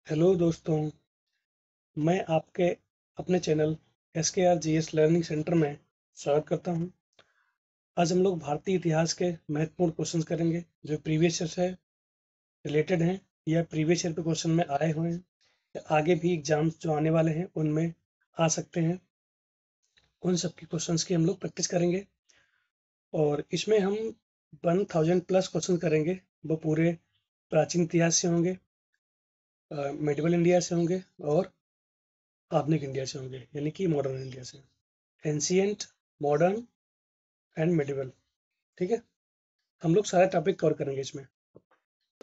Hello दोस्तों, मैं आपके अपने चैनल SKRGS लर्निंग सेंटर में स्वागत करता हूं। आज हम लोग भारतीय इतिहास के महत्वपूर्ण क्वेश्चंस करेंगे जो प्रीवियस ईयर से रिलेटेड हैं या प्रीवियस ईयर पे क्वेश्चन में आए हुए हैं या आगे भी एग्जाम्स जो आने वाले हैं उनमें आ सकते हैं। उन सब की क्वेश्चंस की हम लोग प्रैक्टिस करेंगे और इसमें हम 1000 प्लस क्वेश्चन करेंगे। वो पूरे प्राचीन इतिहास से होंगे, मेडिवल इंडिया से होंगे और आधुनिक इंडिया से होंगे, यानी कि मॉडर्न इंडिया से। Ancient, modern and medieval. ठीक है, हम लोग सारे टॉपिक कवर करेंगे इसमें।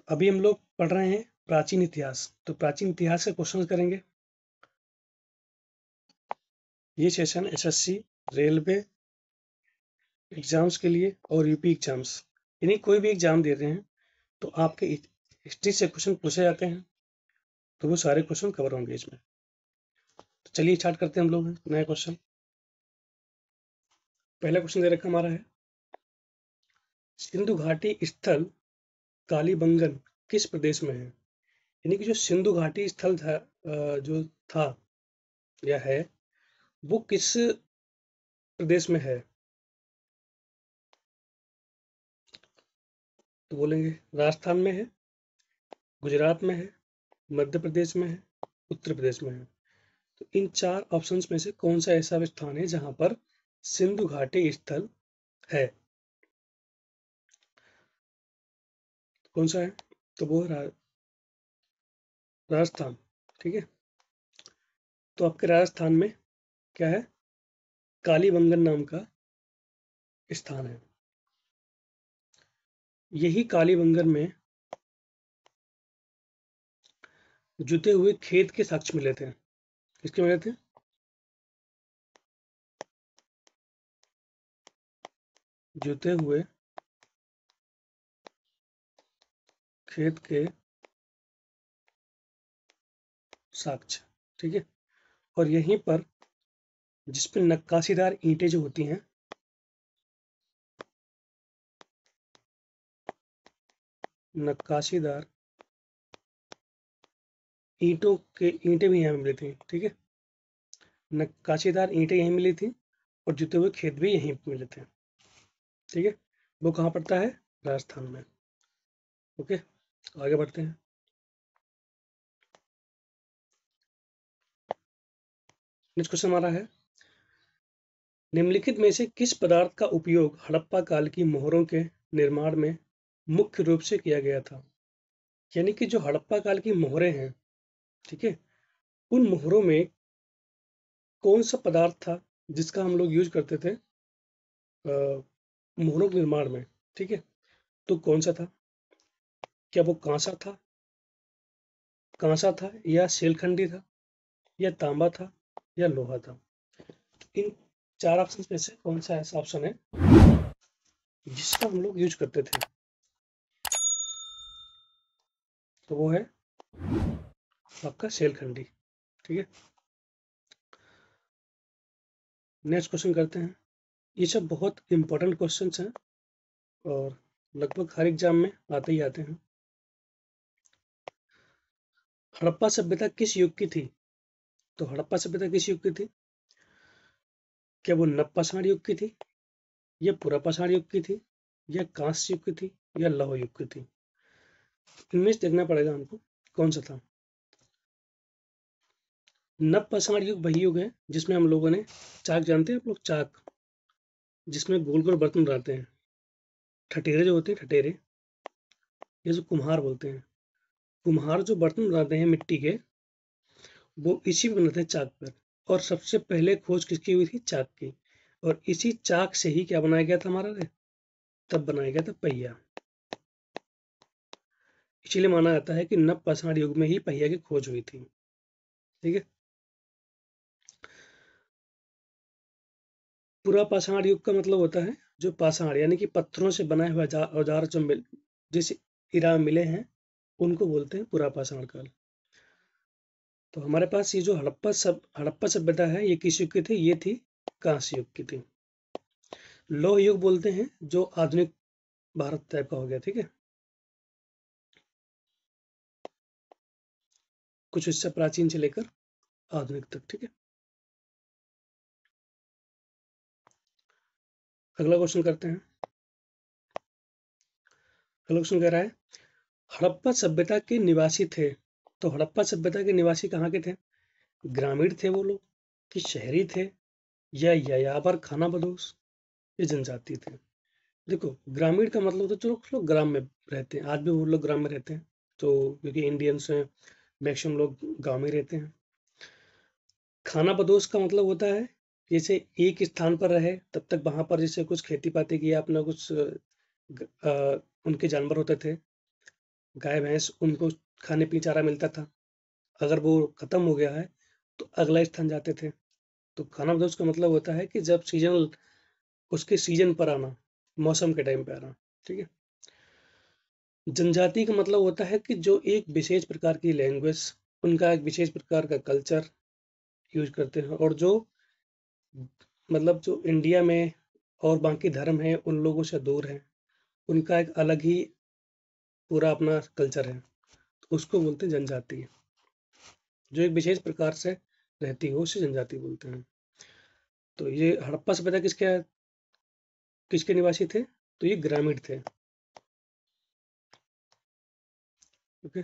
अभी हम लोग पढ़ रहे हैं प्राचीन इतिहास, तो प्राचीन इतिहास के क्वेश्चन करेंगे। ये सेशन SSC, रेलवे एग्जाम्स के लिए और UP एग्जाम्स, यानी कोई भी एग्जाम दे रहे हैं तो आपके हिस्ट्री से क्वेश्चन पूछे जाते हैं, तो वो सारे क्वेश्चन कवर होंगे इसमें। तो चलिए स्टार्ट करते हैं हम लोग नया क्वेश्चन। पहला क्वेश्चन दे रखा हमारा है, सिंधु घाटी स्थल कालीबंगन किस प्रदेश में है? यानी कि जो सिंधु घाटी स्थल था, जो था या है, वो किस प्रदेश में है? तो बोलेंगे राजस्थान में है, गुजरात में है, मध्य प्रदेश में है, उत्तर प्रदेश में है। तो इन चार ऑप्शंस में से कौन सा ऐसा स्थान है जहां पर सिंधु घाटी स्थल है? कौन सा है? तो वो राजस्थान। ठीक है, तो आपके राजस्थान में क्या है? कालीबंगन नाम का स्थान है। यही कालीबंगन में जुते हुए खेत के साक्ष्य मिले थे। किसके मिले थे? जुते हुए खेत के साक्ष्य। ठीक है, और यहीं पर जिसपे नक्काशीदार ईंटें जो होती हैं, नक्काशीदार ईंटें भी यहाँ मिली थी। ठीक है, नक्काशीदार ईंटें यहीं मिली थी और जुते हुए खेत भी यहीं पे मिले थे। ठीक है, वो कहाँ पड़ता है? राजस्थान में। ओके, आगे बढ़ते हैं। नेक्स्ट क्वेश्चन हमारा है, निम्नलिखित में से किस पदार्थ का उपयोग हड़प्पा काल की मोहरों के निर्माण में मुख्य रूप से किया गया था? यानी कि जो हड़प्पा काल की मोहरें हैं, ठीक है, उन मोहरों में कौन सा पदार्थ था जिसका हम लोग यूज करते थे मोहरों के निर्माण में? ठीक है, तो कौन सा था? क्या वो कांसा था या शेलखंडी था या तांबा था या लोहा था? इन चार ऑप्शन में से कौन सा ऐसा ऑप्शन है जिसका हम लोग यूज करते थे? तो वो है आपका शेलखंडी। ठीक है, नेक्स्ट क्वेश्चन करते हैं। ये सब बहुत इंपॉर्टेंट क्वेश्चन हैं और लगभग हर एग्जाम में आते ही आते हैं। हड़प्पा सभ्यता किस युग की थी? तो हड़प्पा सभ्यता किस युग की थी? क्या वो नवपाषाण युग की थी या पुरापाषाण युग की थी या कांस्य युग की थी या लौह युग की थी? इनमें से देखना पड़ेगा हमको कौन सा था। नवपाषाण युग वही युग है जिसमें हम लोगों ने चाक, जानते हैं आप लोग चाक, जिसमें गोल गोल बर्तन बनाते हैं, ठटेरे जो होते हैं, ठटेरे, ये जो कुम्हार बोलते हैं, कुम्हार जो बर्तन बनाते हैं मिट्टी के, वो इसी में बनाते हैं, चाक पर। और सबसे पहले खोज किसकी हुई थी? चाक की। और इसी चाक से ही क्या बनाया गया था हमारा? तब बनाया गया था पहिया। इसीलिए माना जाता है कि नवपाषाण युग में ही पहिया की खोज हुई थी। ठीक है, पुरापाषाण युग का मतलब होता है जो पाषाण यानी कि पत्थरों से बनाए हुए औजार जो जिस इरा में मिले हैं, उनको बोलते हैं पुरापाषाण काल। तो हमारे पास ये जो हड़प्पा सभ्यता है, ये किस युग की थी? ये थी कांस्य युग की थी। लौह युग बोलते हैं जो आधुनिक भारत टाइप का हो गया। ठीक है, कुछ हिस्सा प्राचीन से लेकर आधुनिक तक। ठीक है, अगला क्वेश्चन करते हैं। अगला क्वेश्चन कह रहा है, हड़प्पा सभ्यता के निवासी थे। तो हड़प्पा सभ्यता के निवासी कहाँ के थे? ग्रामीण थे वो लोग कि शहरी थे, या यायावर खाना बदोश, ये जनजाति थे? देखो, ग्रामीण का मतलब होता है जो लोग ग्राम में रहते हैं, आज भी वो लोग ग्राम में रहते हैं, तो क्योंकि इंडियंस हैं, मैक्सिमम लोग गांव में रहते हैं। खाना बदोश का मतलब होता है जैसे एक स्थान पर रहे तब तक वहां पर जैसे कुछ खेती पाती किया अपना, कुछ उनके जानवर होते थे, गाय भैंस, उनको खाने पीने चारा मिलता था। अगर वो खत्म हो गया है तो अगला स्थान जाते थे। तो खाना बदोश का मतलब होता है कि जब सीजनल, उसके सीजन पर आना, मौसम के टाइम पे आना। ठीक है, जनजाति का मतलब होता है कि जो एक विशेष प्रकार की लैंग्वेज, उनका एक विशेष प्रकार का कल्चर यूज करते हैं, और जो मतलब जो इंडिया में और बाकी धर्म है उन लोगों से दूर है, उनका एक अलग ही पूरा अपना कल्चर है, तो उसको बोलते हैं जनजाति। जो एक विशेष प्रकार से रहती हो उसे जनजाति बोलते हैं। तो ये हड़प्पा सभ्यता किसके निवासी थे? तो ये ग्रामीण थे। ओके,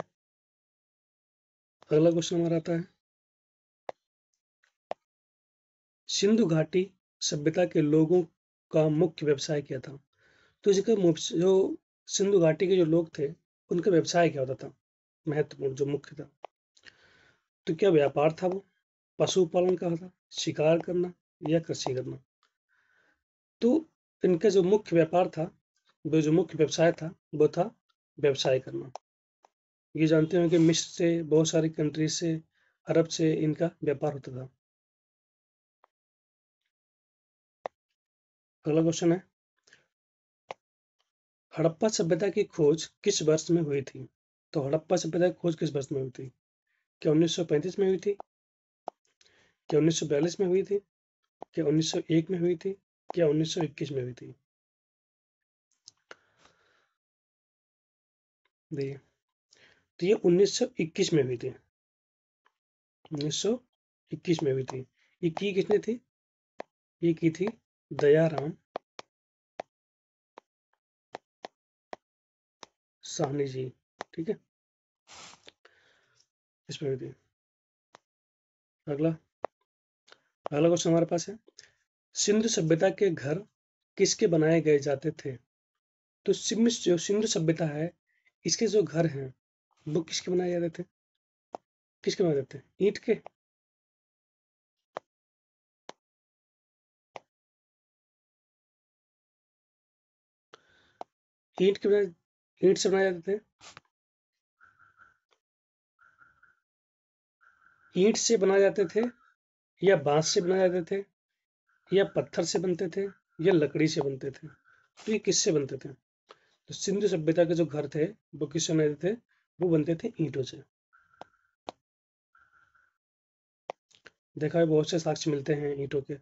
अगला क्वेश्चन हमारा आता है, सिंधु घाटी सभ्यता के लोगों का मुख्य व्यवसाय क्या था? तो इसका जो सिंधु घाटी के जो लोग थे, उनका व्यवसाय क्या होता था? महत्वपूर्ण जो मुख्य था, तो क्या व्यापार था वो, पशुपालन का था, शिकार करना, या कृषि करना? तो इनका जो मुख्य व्यापार था, वो जो मुख्य व्यवसाय था, वो था व्यवसाय करना। ये जानते हैं कि मिस्र से, बहुत सारी कंट्रीज से, अरब से इनका व्यापार होता था। अगला क्वेश्चन है, हड़प्पा सभ्यता की खोज किस वर्ष में हुई थी? तो हड़प्पा सभ्यता की खोज किस वर्ष में हुई थी? क्या 1935 में हुई थी? क्या 1942 में हुई थी? क्या 1901 में हुई थी? क्या 1921 में हुई थी? देखिए, तो ये 1921 में हुई थी। 1921 में हुई थी। ये की किसने थी? ये की थी दयाराम साहनी जी। ठीक है, इसमें हुई थी। अगला अगला क्वेश्चन हमारे पास है, सिंधु सभ्यता के घर किसके बनाए गए जाते थे? तो जो सिंधु सभ्यता है, इसके जो घर हैं वो किसके बनाए जाते थे? किसके बनाए जाते थे? ईंट के? ईंट के बनाए, ईंट से बनाए जाते थे? ईंट से बनाए जाते थे, या बांस से बनाए जाते थे, या पत्थर से बनते थे, या लकड़ी से बनते थे? तो ये किससे बनते थे? तो सिंधु सभ्यता के जो घर थे वो किससे बनते थे? वो बनते थे ईंटों से। देखा है, बहुत से साक्ष्य मिलते हैं ईंटों के,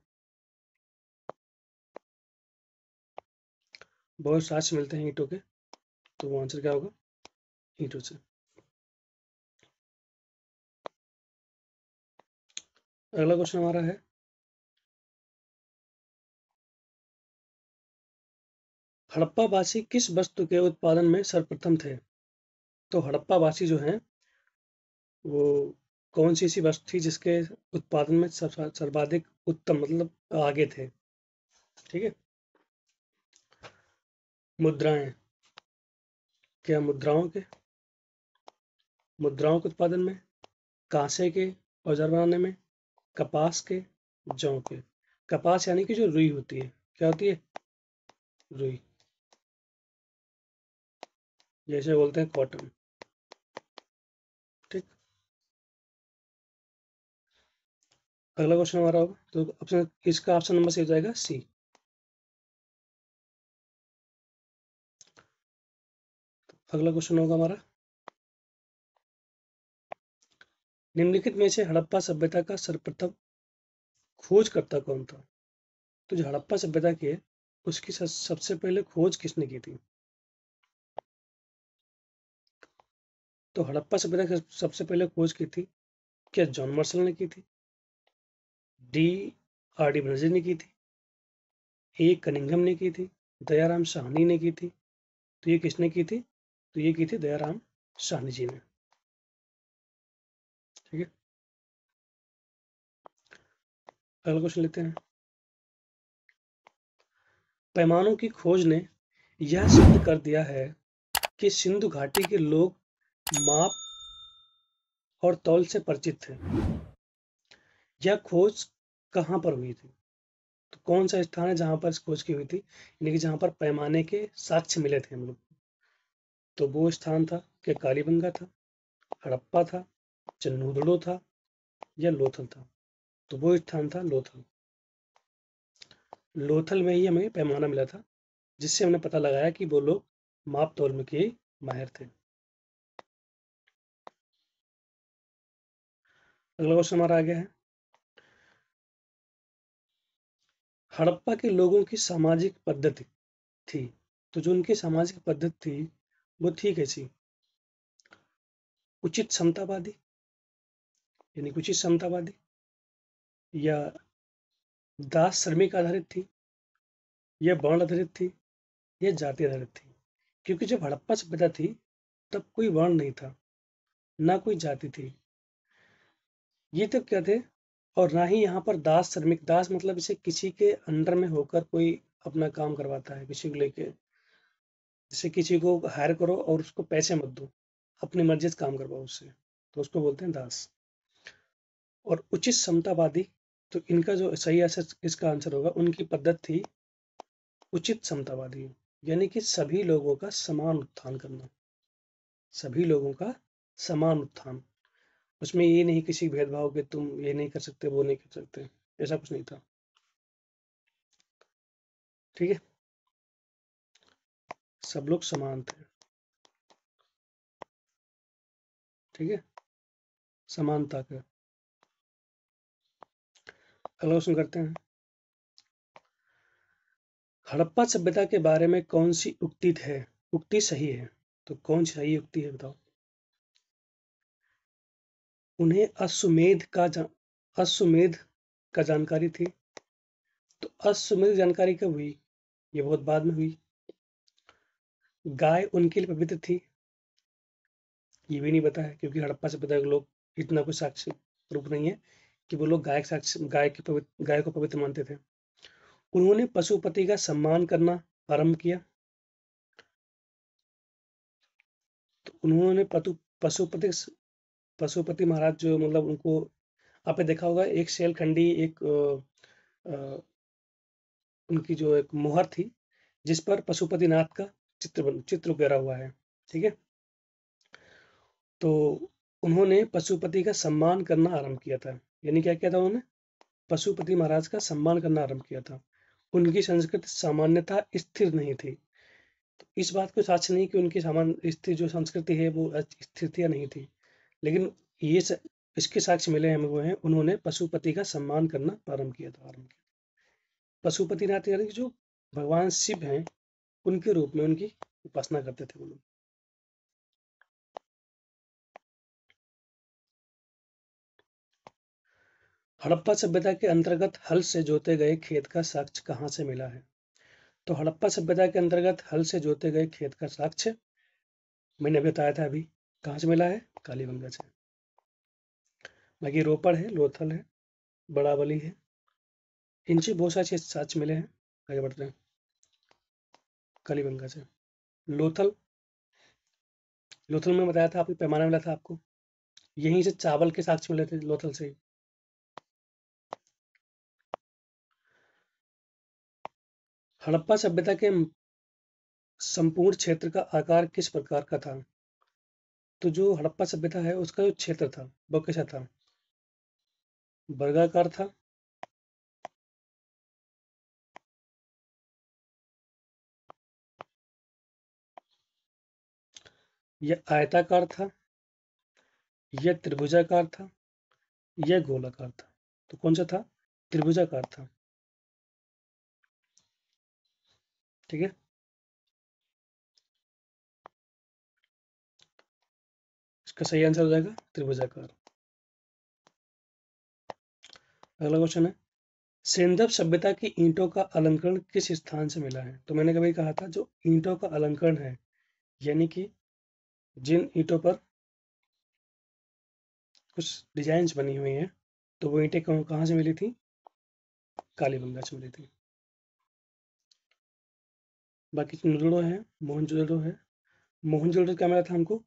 बहुत साक्ष्य मिलते हैं ईंटों के। तो वो आंसर क्या होगा? ईंटों से। अगला क्वेश्चन हमारा है, हड़प्पावासी किस वस्तु के उत्पादन में सर्वप्रथम थे? तो हड़प्पावासी जो हैं, वो कौन सी ऐसी वस्तु थी जिसके उत्पादन में सर्वाधिक उत्तम, मतलब आगे थे? ठीक है, मुद्राएं। क्या मुद्राओं के उत्पादन में, कांसे के औजार बनाने में, कपास के, जौ के? कपास यानी कि जो रुई होती है, क्या होती है? रुई, जैसे बोलते हैं कॉटन। ठीक, अगला क्वेश्चन हमारा होगा, तो ऑप्शन, इसका ऑप्शन नंबर सी हो जाएगा, सी। अगला क्वेश्चन होगा हमारा, निम्नलिखित में से हड़प्पा सभ्यता का सर्वप्रथम खोजकर्ता कौन था? तो जो हड़प्पा सभ्यता की है, उसकी सबसे पहले खोज किसने की थी? तो हड़प्पा सभ्यता की सबसे पहले खोज की थी क्या जॉन मार्शल ने की थी, डी आर डी बनर्जी ने की थी, ए कनिंघम ने की थी, दयाराम साहनी ने की थी। तो ये किसने की थी? तो ये की थी दयाराम साहनी जी ने। ठीक है, अगला क्वेश्चन लेते हैं। पैमानों की खोज ने यह सिद्ध कर दिया है कि सिंधु घाटी के लोग माप और तौल से परिचित थे। यह खोज कहाँ पर हुई थी? तो कौन सा स्थान है जहां पर इस खोज की हुई थी, यानी कि जहां पर पैमाने के साक्ष्य मिले थे हम लोग? तो वो स्थान था क्या कालीबंगा था, हड़प्पा था, चन्नूदड़ो था, या लोथल था? तो वो स्थान था लोथल। लोथल में ही हमें पैमाना मिला था, जिससे हमने पता लगाया कि वो लोग माप तौल में के माहिर थे। अगला क्वेश्चन हमारा आ गया है, हड़प्पा के लोगों की सामाजिक पद्धति थी। तो जो उनकी सामाजिक पद्धति थी वो थी कैसी? उचित समतावादी, यानी उचित समतावादी, या दास श्रमिक आधारित थी, या वर्ण आधारित थी, या जाति आधारित थी? क्योंकि जब हड़प्पा सभ्यता थी तब कोई वर्ण नहीं था, ना कोई जाति थी, ये तब क्या थे, और ना ही यहाँ पर दास श्रमिक। दास मतलब इसे किसी के अंडर में होकर कोई अपना काम करवाता है किसी को लेके, जैसे किसी को हायर करो और उसको पैसे मत दो, अपनी मर्जी से काम करवाओ उससे, तो उसको बोलते हैं दास। और उचित समतावादी, तो इनका जो सही आंसर इसका आंसर होगा, उनकी पद्धति थी उचित समतावादी, यानी कि सभी लोगों का समान उत्थान करना, सभी लोगों का समान उत्थान। उसमें ये नहीं किसी भेदभाव के तुम ये नहीं कर सकते वो नहीं कर सकते, ऐसा कुछ नहीं था। ठीक है, सब लोग समान थे। ठीक है, समानता का। अगला क्वेश्चन करते हैं, हड़प्पा सभ्यता के बारे में कौन सी उक्ति सही है? तो कौन सी सही उक्ति है बताओ? उन्हें अश्वमेध का जानकारी थी। तो अश्वमेध जानकारी कब हुई? ये बहुत बाद में हुई। गाय उनके लिए पवित्र थी। ये भी नहीं पता है, क्योंकि हड़प्पा सभ्यता के लोग इतना कुछ साक्ष्य प्रूफ नहीं है कि वो लोग गाय को पवित्र मानते थे। उन्होंने पशुपति का सम्मान करना आरंभ किया। तो उन्होंने पशुपति पशुपति महाराज जो मतलब उनको आपने देखा होगा, एक शेलखंडी एक अ, उनकी जो एक मुहर थी जिस पर पशुपतिनाथ का चित्र उकेरा हुआ है। ठीक है, तो उन्होंने पशुपति का सम्मान करना आरंभ किया था। यानी क्या किया था उन्होंने? पशुपति महाराज का सम्मान करना आरंभ किया था। उनकी संस्कृति सामान्यता स्थिर नहीं थी। तो इस बात को साक्ष्य नहीं कि उनकी सामान्य स्थिर जो संस्कृति है वो स्थिर थी या नहीं थी, लेकिन ये इसके साक्ष्य मिले हमें वो हैं, उन्होंने पशुपति का सम्मान करना प्रारंभ किया था, आरंभ किया। पशुपतिनाथ यानी कि जो भगवान शिव हैं उनके रूप में उनकी उपासना करते थे वो लोग। हड़प्पा सभ्यता के अंतर्गत हल से जोते गए खेत का साक्ष्य कहाँ से मिला है? तो हड़प्पा सभ्यता के अंतर्गत हल से जोते गए खेत का साक्ष्य मैंने अभी बताया था, अभी कहाँ से मिला है? कालीबंगा से। बाकी रोपड़ है, लोथल है, बड़ाबली है, इनसे बहुत सारे साक्ष्य मिले हैं। आगे बढ़ते हैं, कालीबंगा से। लोथल, लोथल में बताया था आपको, पैमाना मिला था आपको, यहीं से चावल के साक्ष्य मिले थे लोथल से ही। हड़प्पा सभ्यता के संपूर्ण क्षेत्र का आकार किस प्रकार का था? तो जो हड़प्पा सभ्यता है उसका जो क्षेत्र था वो कैसा था? वर्गाकार था, यह आयताकार था, यह त्रिभुजाकार था, यह गोलाकार था? तो कौन सा था? त्रिभुजाकार था। ठीक है, इसका सही आंसर हो जाएगा त्रिभुजाकार। अगला क्वेश्चन है, सिंधव सभ्यता की ईंटों का अलंकरण किस स्थान से मिला है? तो मैंने कभी कहा था जो ईंटों का अलंकरण है, यानी कि जिन ईंटों पर कुछ डिजाइन्स बनी हुई हैं, तो वो ईंटें कहाँ से मिली थी? कालीबंगा से मिली थी। बाकी मोहनजोदड़ो है, मोहनजोदड़ो है। मोहनजोदड़ो क्या मिला था हमको?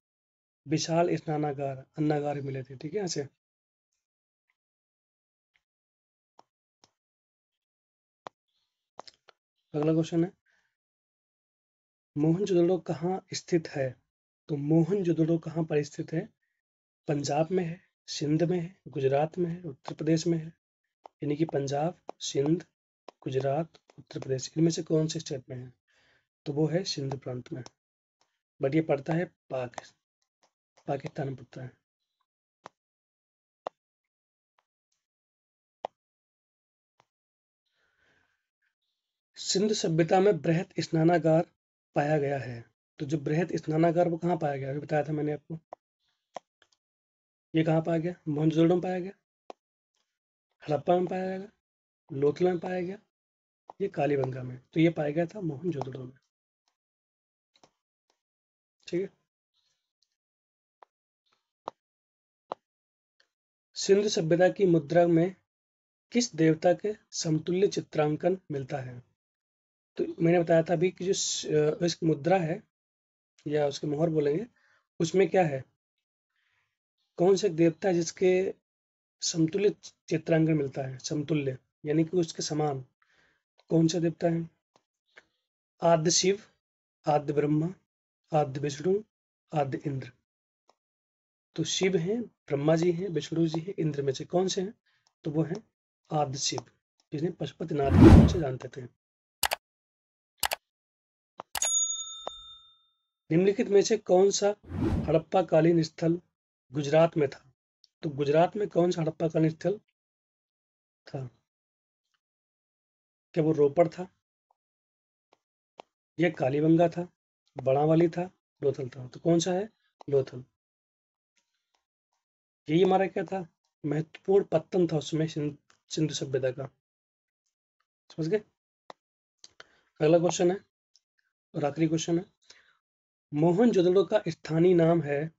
विशाल स्नानागार, अन्नागार मिले थे। ठीक है, यहाँ से। अगला क्वेश्चन है, मोहनजोदड़ो कहाँ स्थित है? तो मोहनजोदड़ो कहाँ पर स्थित है? पंजाब में है, सिंध में है, गुजरात में है, उत्तर प्रदेश में है। यानी कि पंजाब, सिंध, गुजरात, उत्तर प्रदेश, इनमें से कौन से स्टेट में है? तो वो है सिंध प्रांत में। बट ये पड़ता है पाकिस्तान में पड़ता है। सिंधु सभ्यता में बृहत स्नानागार पाया गया है। तो जो बृहत स्नानागार वो कहाँ पाया गया? अभी बताया था मैंने आपको। ये कहाँ पाया गया? मोहनजोदड़ो में पाया गया, हड़प्पा में पाया गया, लोथल में पाया गया, ये कालीबंगा में। तो ये पाया गया था मोहनजोदड़ो में। ठीक है। सिंधु सभ्यता की मुद्रा में किस देवता के समतुल्य चित्रांकन मिलता है? तो मैंने बताया था अभी कि जो इस मुद्रा है या उसके मोहर बोलेंगे, उसमें क्या है? कौन से देवता है जिसके समतुल्य चित्रांकन मिलता है? समतुल्य यानी कि उसके समान कौन सा देवता है? आद्य शिव, आद्य ब्रह्मा, आद्य विष्णु, आद्य इंद्र। तो शिव हैं, ब्रह्मा जी हैं, विष्णु जी हैं, इंद्र में से कौन से हैं? तो वो है आद्य शिव, जिन्हें पशुपतिनाथ के नाम से जानते थे। निम्नलिखित में से कौन सा हड़प्पा कालीन स्थल गुजरात में था? तो गुजरात में कौन सा हड़प्पा कालीन स्थल था? क्या वो रोपड़ था, ये कालीबंगा था, बड़ावाली था, लोथल था? तो कौन सा है? लोथल। यही हमारा क्या था? महत्वपूर्ण पत्तन था उसमें सिंधु सभ्यता का। समझ गए? अगला क्वेश्चन है और आखिरी क्वेश्चन है, मोहनजोदड़ो का स्थानीय नाम है।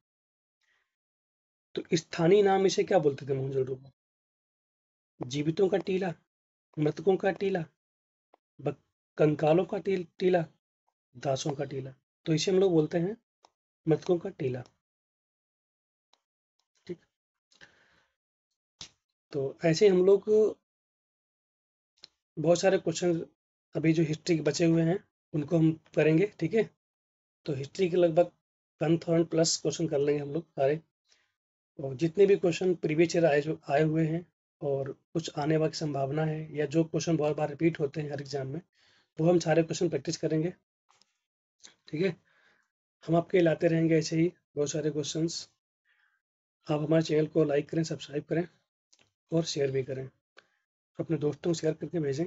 तो स्थानीय नाम इसे क्या बोलते थे मोहनजोदड़ो को? जीवितों का टीला, मृतकों का टीला, कंकालों का टीला, दासों का टीला। तो इसे हम लोग बोलते हैं मृतकों का टीला। ठीक। तो ऐसे हम लोग बहुत सारे क्वेश्चन अभी जो हिस्ट्री के बचे हुए हैं उनको हम करेंगे। ठीक है। तो हिस्ट्री के लगभग 1000 प्लस क्वेश्चन कर लेंगे हम लोग सारे, और जितने भी क्वेश्चन प्रीवियस ईयर आए हुए हैं और कुछ आने वाली संभावना है, या जो क्वेश्चन बहुत बार रिपीट होते हैं हर एग्जाम में, वो हम सारे क्वेश्चन प्रैक्टिस करेंगे। ठीक है। हम आपके लाते रहेंगे ऐसे ही बहुत सारे क्वेश्चंस। आप हमारे चैनल को लाइक करें, सब्सक्राइब करें और शेयर भी करें, अपने दोस्तों को शेयर करके भेजें।